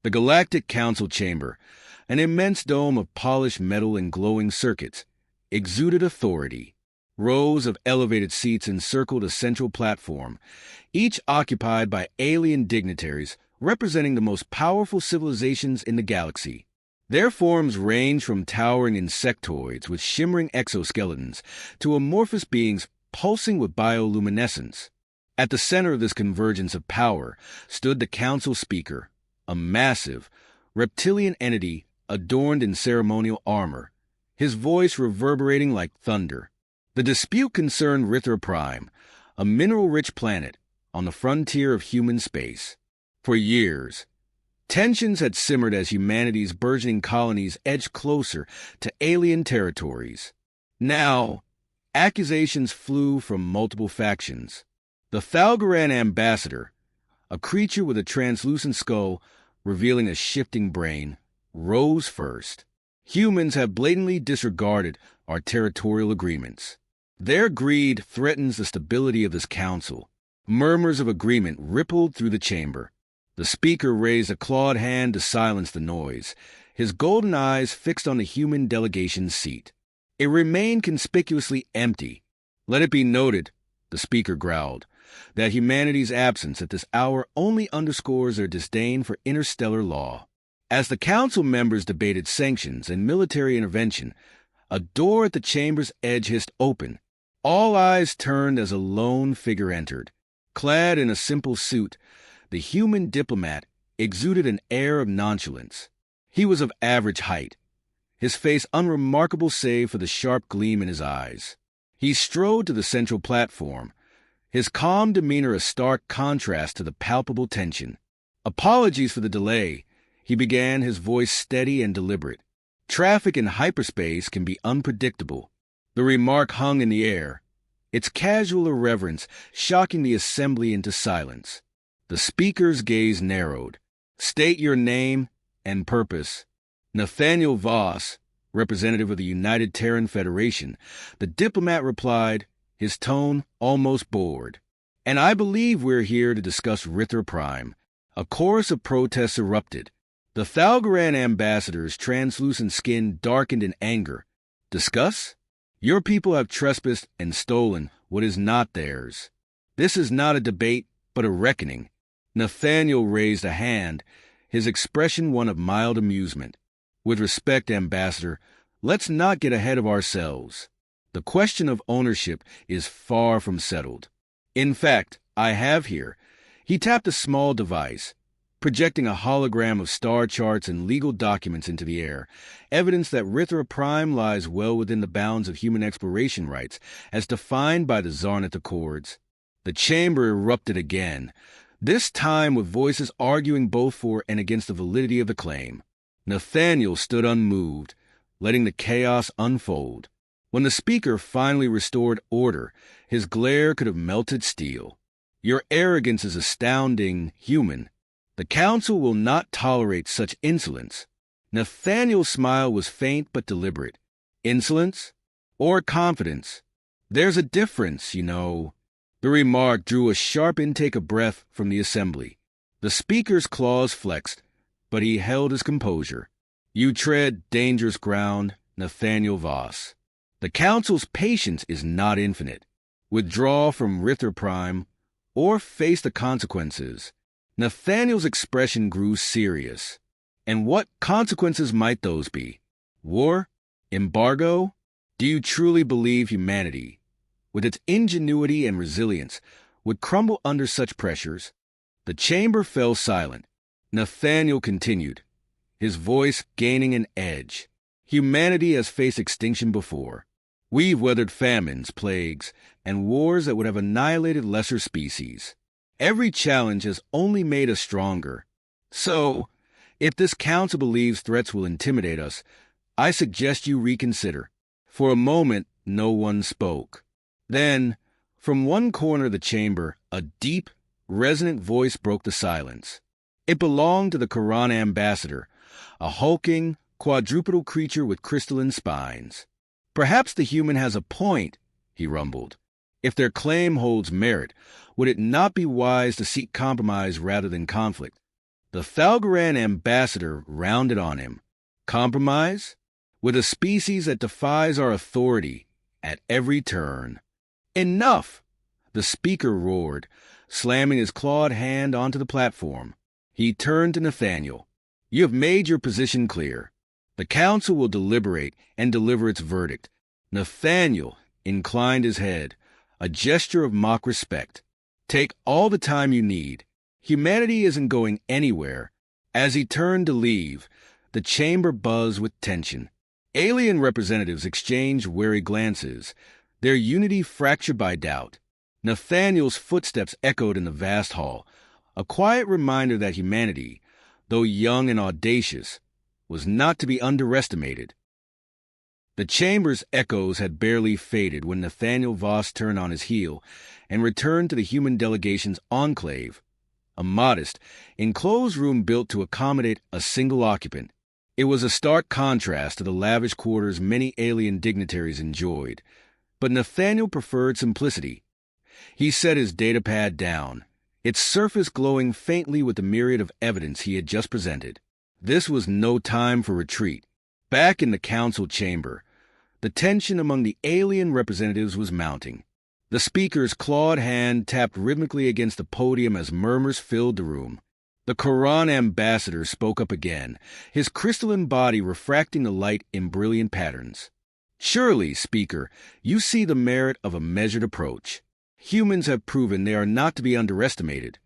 The Galactic Council chamber, an immense dome of polished metal and glowing circuits, exuded authority. Rows of elevated seats encircled a central platform, each occupied by alien dignitaries representing the most powerful civilizations in the galaxy. Their forms range from towering insectoids with shimmering exoskeletons to amorphous beings pulsing with bioluminescence. At the center of this convergence of power stood the council speaker, a massive, reptilian entity adorned in ceremonial armor, his voice reverberating like thunder. The dispute concerned Rithara Prime, a mineral-rich planet on the frontier of human space. For years, tensions had simmered as humanity's burgeoning colonies edged closer to alien territories. Now, accusations flew from multiple factions. The Thalgaran ambassador, a creature with a translucent skull revealing a shifting brain, rose first. Humans have blatantly disregarded our territorial agreements. Their greed threatens the stability of this council. Murmurs of agreement rippled through the chamber. The speaker raised a clawed hand to silence the noise, his golden eyes fixed on the human delegation's seat. It remained conspicuously empty. Let it be noted, the speaker growled, that humanity's absence at this hour only underscores their disdain for interstellar law. As the council members debated sanctions and military intervention, a door at the chamber's edge hissed open. All eyes turned as a lone figure entered. Clad in a simple suit, the human diplomat exuded an air of nonchalance. He was of average height, his face unremarkable save for the sharp gleam in his eyes. He strode to the central platform, his calm demeanor a stark contrast to the palpable tension. "Apologies for the delay," he began, his voice steady and deliberate. "Traffic in hyperspace can be unpredictable." The remark hung in the air, its casual irreverence shocking the assembly into silence. The speaker's gaze narrowed. "State your name and purpose." Nathaniel Voss, representative of the United Terran Federation, the diplomat replied, his tone almost bored. "And I believe we're here to discuss Rithara Prime." A chorus of protests erupted. The Thalgaran ambassador's translucent skin darkened in anger. "Discuss? Your people have trespassed and stolen what is not theirs. This is not a debate, but a reckoning." Nathaniel raised a hand, his expression one of mild amusement. "With respect, Ambassador, let's not get ahead of ourselves. The question of ownership is far from settled. In fact, I have here," he tapped a small device, projecting a hologram of star charts and legal documents into the air, evidence that Rithara Prime lies well within the bounds of human exploration rights as defined by the Zarnath Accords. The chamber erupted again, this time with voices arguing both for and against the validity of the claim. Nathaniel stood unmoved, letting the chaos unfold. When the speaker finally restored order, his glare could have melted steel. "Your arrogance is astounding, human. The council will not tolerate such insolence." Nathaniel's smile was faint but deliberate. "Insolence? Or confidence? There's a difference, you know." The remark drew a sharp intake of breath from the assembly. The speaker's claws flexed, but he held his composure. "You tread dangerous ground, Nathaniel Voss. The council's patience is not infinite. Withdraw from Rithara Prime, or face the consequences." Nathaniel's expression grew serious. "And what consequences might those be? War? Embargo? Do you truly believe humanity, with its ingenuity and resilience, would crumble under such pressures?" The chamber fell silent. Nathaniel continued, his voice gaining an edge. "Humanity has faced extinction before. We've weathered famines, plagues, and wars that would have annihilated lesser species. Every challenge has only made us stronger. So, if this council believes threats will intimidate us, I suggest you reconsider." For a moment, no one spoke. Then, from one corner of the chamber, a deep, resonant voice broke the silence. It belonged to the Quran ambassador, a hulking, quadrupedal creature with crystalline spines. "Perhaps the human has a point," he rumbled. "If their claim holds merit, would it not be wise to seek compromise rather than conflict?" The Thalgaran ambassador rounded on him. Compromise? With a species that defies our authority at every turn. Enough! The speaker roared, slamming his clawed hand onto the platform. He turned to Nathaniel. You have made your position clear. The council will deliberate and deliver its verdict. Nathaniel inclined his head, a gesture of mock respect. Take all the time you need. Humanity isn't going anywhere. As he turned to leave, the chamber buzzed with tension. Alien representatives exchanged wary glances, their unity fractured by doubt. Nathaniel's footsteps echoed in the vast hall, a quiet reminder that humanity, though young and audacious, was not to be underestimated. The chamber's echoes had barely faded when Nathaniel Voss turned on his heel and returned to the human delegation's enclave, a modest, enclosed room built to accommodate a single occupant. It was a stark contrast to the lavish quarters many alien dignitaries enjoyed, but Nathaniel preferred simplicity. He set his datapad down, its surface glowing faintly with the myriad of evidence he had just presented. This was no time for retreat. Back in the council chamber, the tension among the alien representatives was mounting. The speaker's clawed hand tapped rhythmically against the podium as murmurs filled the room. The Quran ambassador spoke up again, his crystalline body refracting the light in brilliant patterns. Surely, speaker, you see the merit of a measured approach. Humans have proven they are not to be underestimated.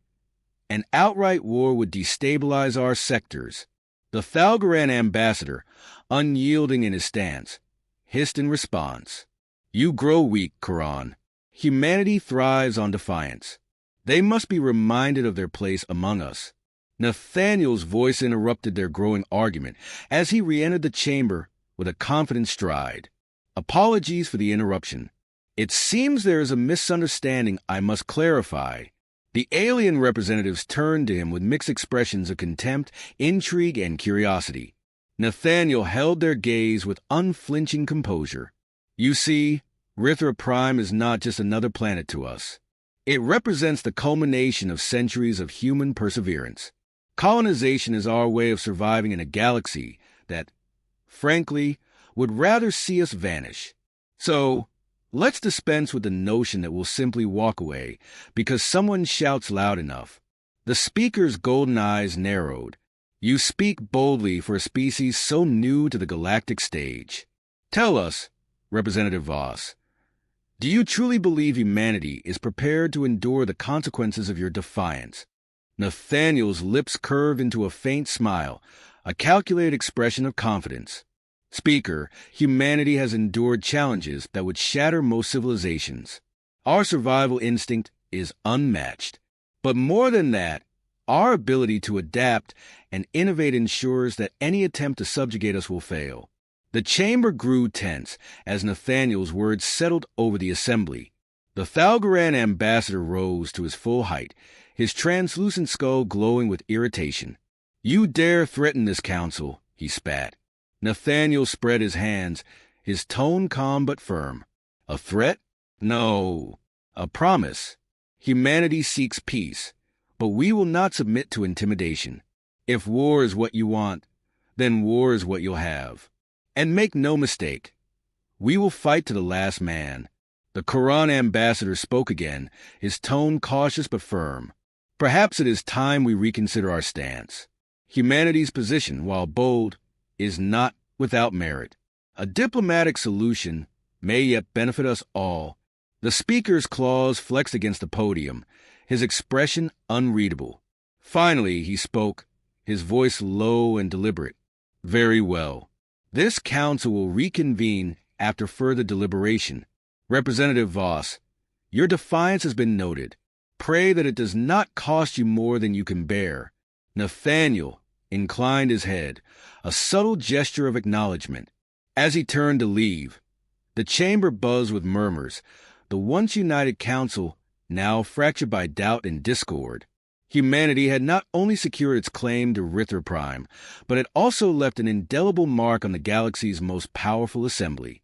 An outright war would destabilize our sectors. The Thalgaran ambassador, unyielding in his stance, hissed in response. You grow weak, Quran. Humanity thrives on defiance. They must be reminded of their place among us. Nathaniel's voice interrupted their growing argument as he re-entered the chamber with a confident stride. Apologies for the interruption. It seems there is a misunderstanding I must clarify. The alien representatives turned to him with mixed expressions of contempt, intrigue, and curiosity. Nathaniel held their gaze with unflinching composure. You see, Rithara Prime is not just another planet to us. It represents the culmination of centuries of human perseverance. Colonization is our way of surviving in a galaxy that, frankly, would rather see us vanish. So, let's dispense with the notion that we'll simply walk away because someone shouts loud enough. The speaker's golden eyes narrowed. You speak boldly for a species so new to the galactic stage. Tell us, Representative Voss, do you truly believe humanity is prepared to endure the consequences of your defiance? Nathaniel's lips curved into a faint smile, a calculated expression of confidence. Speaker, humanity has endured challenges that would shatter most civilizations. Our survival instinct is unmatched. But more than that, our ability to adapt and innovate ensures that any attempt to subjugate us will fail. The chamber grew tense as Nathaniel's words settled over the assembly. The Thalgaran ambassador rose to his full height, his translucent skull glowing with irritation. You dare threaten this council, he spat. Nathaniel spread his hands, his tone calm but firm. A threat? No. A promise. Humanity seeks peace, but we will not submit to intimidation. If war is what you want, then war is what you'll have. And make no mistake, we will fight to the last man. The Quran ambassador spoke again, his tone cautious but firm. Perhaps it is time we reconsider our stance. Humanity's position, while bold, is not without merit. A diplomatic solution may yet benefit us all. The speaker's claws flexed against the podium, his expression unreadable. Finally, he spoke, his voice low and deliberate. Very well. This council will reconvene after further deliberation. Representative Voss, your defiance has been noted. Pray that it does not cost you more than you can bear. Nathaniel inclined his head, a subtle gesture of acknowledgement. As he turned to leave, the chamber buzzed with murmurs, the once united council now fractured by doubt and discord. Humanity had not only secured its claim to Rithara Prime, but it also left an indelible mark on the galaxy's most powerful assembly.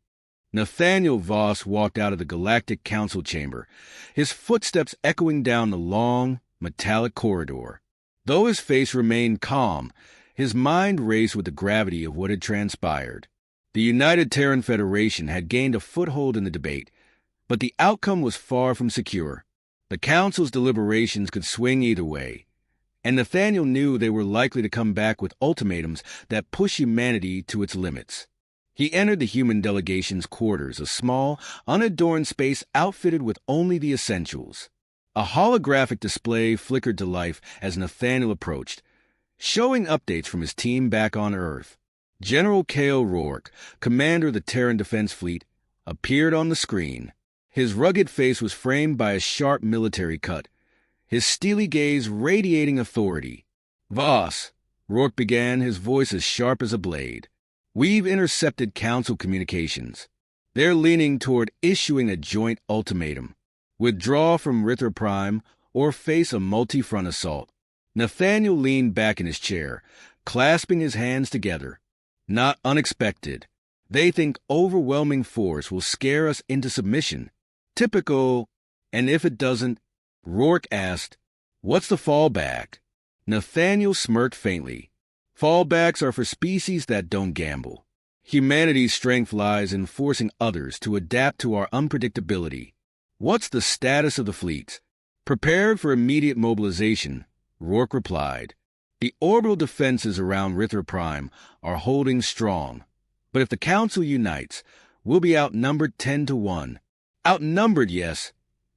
Nathaniel Voss walked out of the Galactic Council chamber, his footsteps echoing down the long, metallic corridor. Though his face remained calm, his mind raced with the gravity of what had transpired. The United Terran Federation had gained a foothold in the debate, but the outcome was far from secure. The Council's deliberations could swing either way, and Nathaniel knew they were likely to come back with ultimatums that push humanity to its limits. He entered the human delegation's quarters, a small, unadorned space outfitted with only the essentials. A holographic display flickered to life as Nathaniel approached, showing updates from his team back on Earth. General Cale Rourke, commander of the Terran Defense Fleet, appeared on the screen. His rugged face was framed by a sharp military cut, his steely gaze radiating authority. "Voss," Rourke began, his voice as sharp as a blade. "We've intercepted Council communications. They're leaning toward issuing a joint ultimatum. Withdraw from Rithara Prime or face a multi-front assault." Nathaniel leaned back in his chair, clasping his hands together. "Not unexpected. They think overwhelming force will scare us into submission. Typical. And if it doesn't," Rourke asked, "what's the fallback?" Nathaniel smirked faintly. "Fallbacks are for species that don't gamble. Humanity's strength lies in forcing others to adapt to our unpredictability. What's the status of the fleets?" "Prepared for immediate mobilization," Rourke replied. "The orbital defenses around Rithara Prime are holding strong. But if the Council unites, we'll be outnumbered 10-1. "Outnumbered, yes,"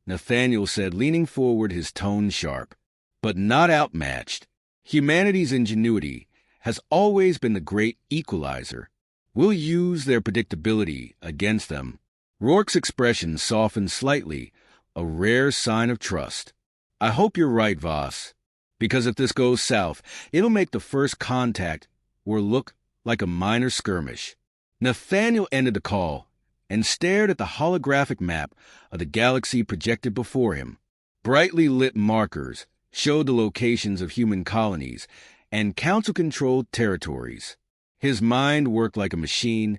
Nathaniel said, leaning forward, his tone sharp. "But not outmatched. Humanity's ingenuity has always been the great equalizer. We'll use their predictability against them." Rourke's expression softened slightly, a rare sign of trust. "I hope you're right, Voss, because if this goes south, it'll make the first contact or look like a minor skirmish." Nathaniel ended the call and stared at the holographic map of the galaxy projected before him. Brightly lit markers showed the locations of human colonies and Council-controlled territories. His mind worked like a machine,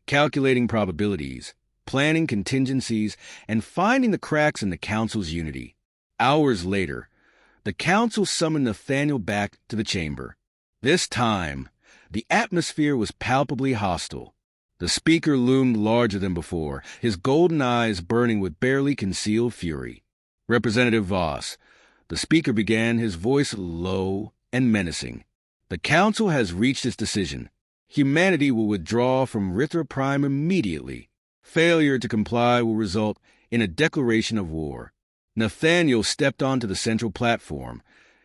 calculating probabilities, planning contingencies, and finding the cracks in the Council's unity. Hours later, the Council summoned Nathaniel back to the chamber. This time, the atmosphere was palpably hostile. The speaker loomed larger than before, his golden eyes burning with barely concealed fury. "Representative Voss," the speaker began, his voice low and menacing. "The Council has reached its decision. Humanity will withdraw from Rithara Prime immediately. Failure to comply will result in a declaration of war." Nathaniel stepped onto the central platform,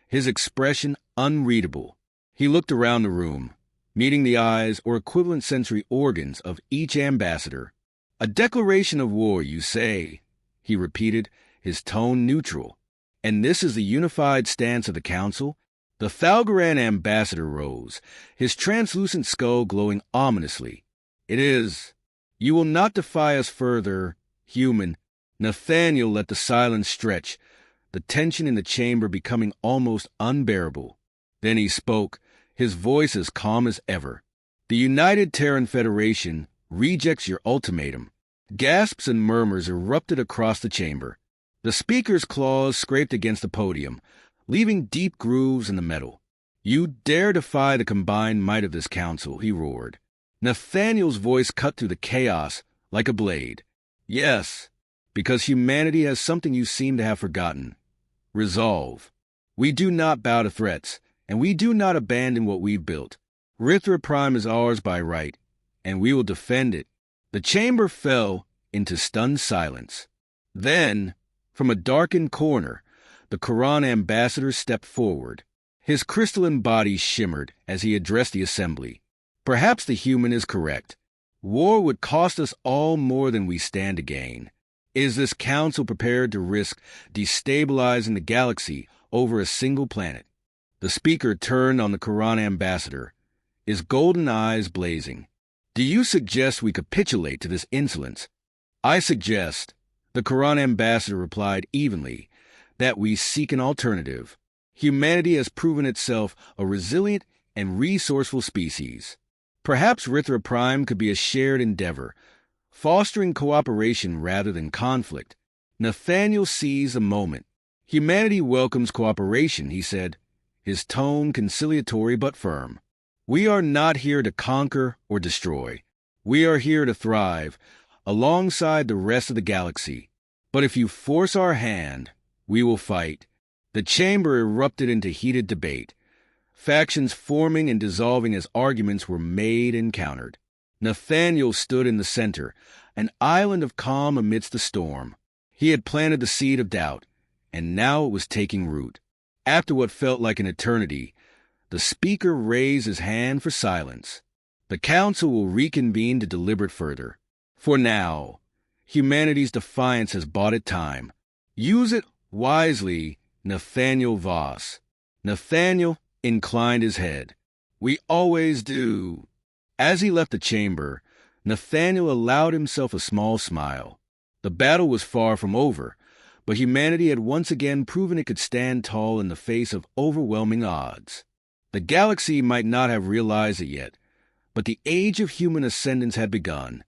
his expression unreadable. He looked around the room, meeting the eyes or equivalent sensory organs of each ambassador. "A declaration of war, you say?" he repeated, his tone neutral. "And this is the unified stance of the Council?" The Thalgaran ambassador rose, his translucent skull glowing ominously. "It is. You will not defy us further, human." Nathaniel let the silence stretch, the tension in the chamber becoming almost unbearable. Then he spoke, his voice as calm as ever. "The United Terran Federation rejects your ultimatum." Gasps and murmurs erupted across the chamber. The speaker's claws scraped against the podium, leaving deep grooves in the metal. "You dare defy the combined might of this Council," he roared. Nathaniel's voice cut through the chaos like a blade. "Yes, because humanity has something you seem to have forgotten. Resolve. We do not bow to threats, and we do not abandon what we've built. Rithara Prime is ours by right, and we will defend it." The chamber fell into stunned silence. Then, from a darkened corner, the Quran ambassador stepped forward. His crystalline body shimmered as he addressed the assembly. "Perhaps the human is correct. War would cost us all more than we stand to gain. Is this Council prepared to risk destabilizing the galaxy over a single planet?" The speaker turned on the Quran ambassador, his golden eyes blazing. "Do you suggest we capitulate to this insolence?" "I suggest," the Quran ambassador replied evenly, "that we seek an alternative. Humanity has proven itself a resilient and resourceful species. Perhaps Rithara Prime could be a shared endeavor, fostering cooperation rather than conflict." Nathaniel seized the moment. "Humanity welcomes cooperation," he said. his tone conciliatory but firm. "We are not here to conquer or destroy. We are here to thrive, alongside the rest of the galaxy. But if you force our hand, we will fight." The chamber erupted into heated debate, factions forming and dissolving as arguments were made and countered. Nathaniel stood in the center, an island of calm amidst the storm. He had planted the seed of doubt, and now it was taking root. After what felt like an eternity, the speaker raised his hand for silence. The council will reconvene to deliberate further. For now, humanity's defiance has bought it time. Use it wisely, Nathaniel Voss. Nathaniel inclined his head. "We always do." As he left the chamber, Nathaniel allowed himself a small smile. The battle was far from over, but humanity had once again proven it could stand tall in the face of overwhelming odds. The galaxy might not have realized it yet, but the age of human ascendance had begun.